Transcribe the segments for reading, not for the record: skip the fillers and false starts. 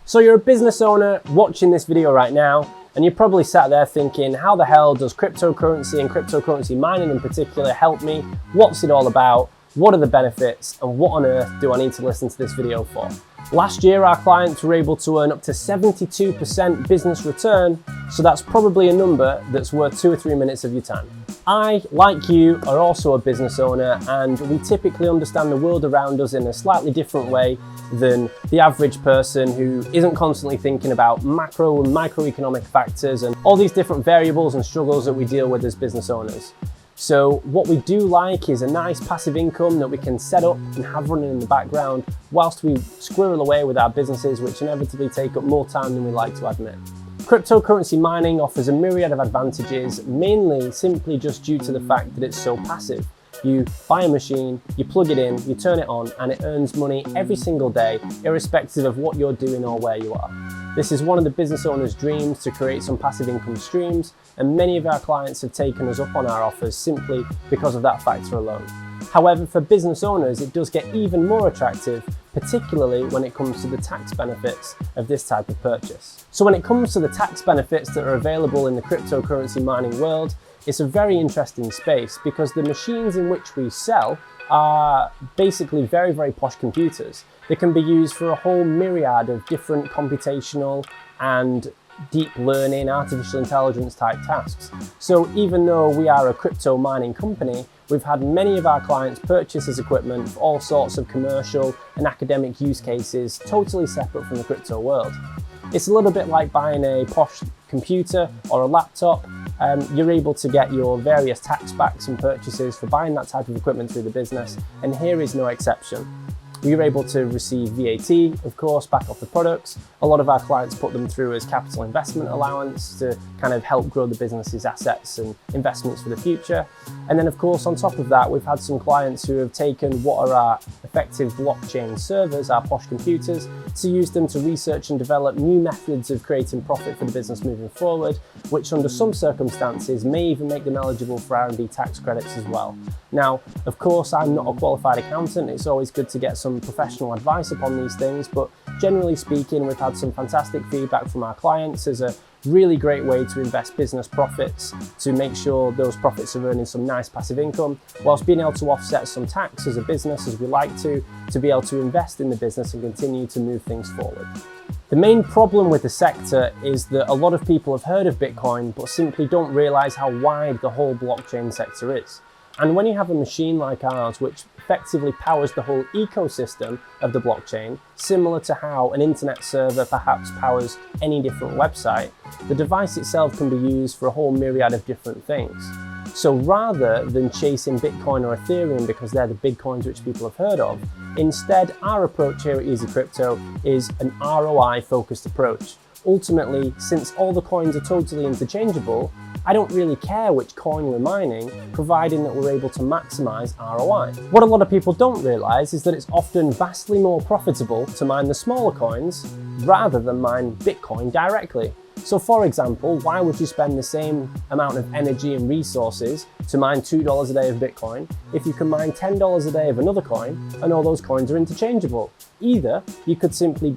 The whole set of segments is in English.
So you're a business owner watching this video right now, and you're probably sat there thinking, how the hell does cryptocurrency and cryptocurrency mining in particular help me? What's it all about? What are the benefits? And what on earth do I need to listen to this video for? Last year, our clients were able to earn up to 72% business return, so that's probably a number that's worth 2 or 3 minutes of your time. I, like you, are also a business owner, and we typically understand the world around us in a slightly different way than the average person who isn't constantly thinking about macro and microeconomic factors and all these different variables and struggles that we deal with as business owners. So what we do like is a nice passive income that we can set up and have running in the background whilst we squirrel away with our businesses, which inevitably take up more time than we like to admit. Cryptocurrency mining offers a myriad of advantages, mainly simply just due to the fact that it's so passive. You buy a machine, you plug it in, you turn it on, and it earns money every single day, irrespective of what you're doing or where you are. This is one of the business owner's dreams, to create some passive income streams, and many of our clients have taken us up on our offers simply because of that factor alone. However, for business owners, it does get even more attractive, particularly when it comes to the tax benefits of this type of purchase. So when it comes to the tax benefits that are available in the cryptocurrency mining world, it's a very interesting space because the machines in which we sell are basically very, very posh computers. They can be used for a whole myriad of different computational and deep learning, artificial intelligence type tasks. So even though we are a crypto mining company, we've had many of our clients purchase this equipment for all sorts of commercial and academic use cases, totally separate from the crypto world. It's a little bit like buying a posh computer or a laptop. You're able to get your various tax backs and purchases for buying that type of equipment through the business, and here is no exception. You're able to receive VAT, of course, back off the products. A lot of our clients put them through as capital investment allowance to kind of help grow the business's assets and investments for the future. And then, of course, on top of that, we've had some clients who have taken what are our effective blockchain servers, our posh computers, to use them to research and develop new methods of creating profit for the business moving forward, which under some circumstances may even make them eligible for R&D tax credits as well. Now, of course, I'm not a qualified accountant. It's always good to get some professional advice upon these things, but generally speaking, we've had some fantastic feedback from our clients as a really great way to invest business profits, to make sure those profits are earning some nice passive income, whilst being able to offset some tax as a business, as we like to be able to invest in the business and continue to move things forward. The main problem with the sector is that a lot of people have heard of Bitcoin, but simply don't realize how wide the whole blockchain sector is. And when you have a machine like ours, which effectively powers the whole ecosystem of the blockchain, similar to how an internet server perhaps powers any different website, the device itself can be used for a whole myriad of different things. So rather than chasing Bitcoin or Ethereum because they're the big coins which people have heard of, instead our approach here at Easy Crypto is an ROI focused approach. Ultimately, since all the coins are totally interchangeable, I don't really care which coin we're mining, providing that we're able to maximize ROI. What a lot of people don't realize is that it's often vastly more profitable to mine the smaller coins rather than mine Bitcoin directly. So for example, why would you spend the same amount of energy and resources to mine $2 a day of Bitcoin if you can mine $10 a day of another coin and all those coins are interchangeable? Either you could simply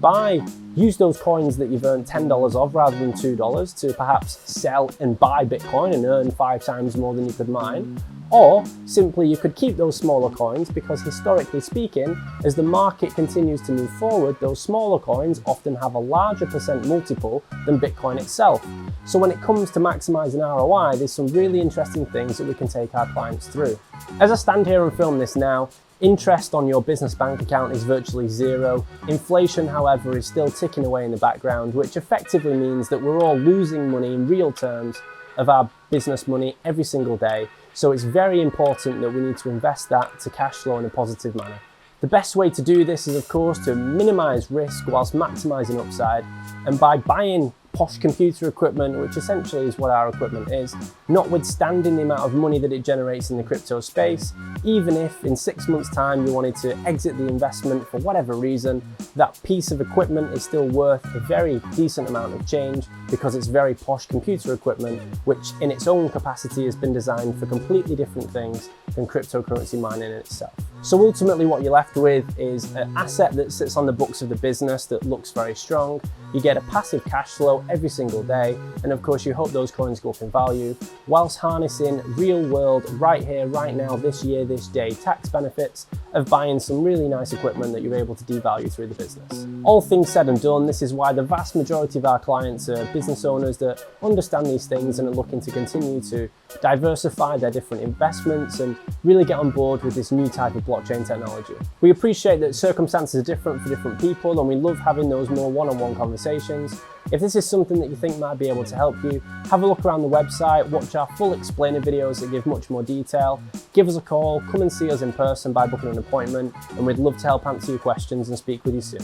use those coins that you've earned $10 of rather than $2 to perhaps sell and buy Bitcoin and earn 5 times more than you could mine, or simply you could keep those smaller coins because historically speaking, as the market continues to move forward, those smaller coins often have a larger percent multiple than Bitcoin itself. So when it comes to maximizing ROI, there's some really interesting things that we can take our clients through. As I stand here and film this now, interest on your business bank account is virtually zero. Inflation, however, is still ticking away in the background, which effectively means that we're all losing money in real terms of our business money every single day. So it's very important that we need to invest that to cash flow in a positive manner. The best way to do this is, of course, to minimize risk whilst maximizing upside. And by buying posh computer equipment, which essentially is what our equipment is, notwithstanding the amount of money that it generates in the crypto space. Even if in 6 months' time you wanted to exit the investment for whatever reason, that piece of equipment is still worth a very decent amount of change because it's very posh computer equipment, which in its own capacity has been designed for completely different things than cryptocurrency mining in itself. So ultimately what you're left with is an asset that sits on the books of the business that looks very strong. You get a passive cash flow every single day, and of course you hope those coins go up in value, whilst harnessing real world, right here, right now, this year, this day, tax benefits of buying some really nice equipment that you're able to devalue through the business. All things said and done, this is why the vast majority of our clients are business owners that understand these things and are looking to continue to diversify their different investments and really get on board with this new type of blockchain technology. We appreciate that circumstances are different for different people, and we love having those more one-on-one conversations. If this is something that you think might be able to help you, have a look around the website, watch our full explainer videos that give much more detail, give us a call, come and see us in person by booking an appointment, and we'd love to help answer your questions and speak with you soon.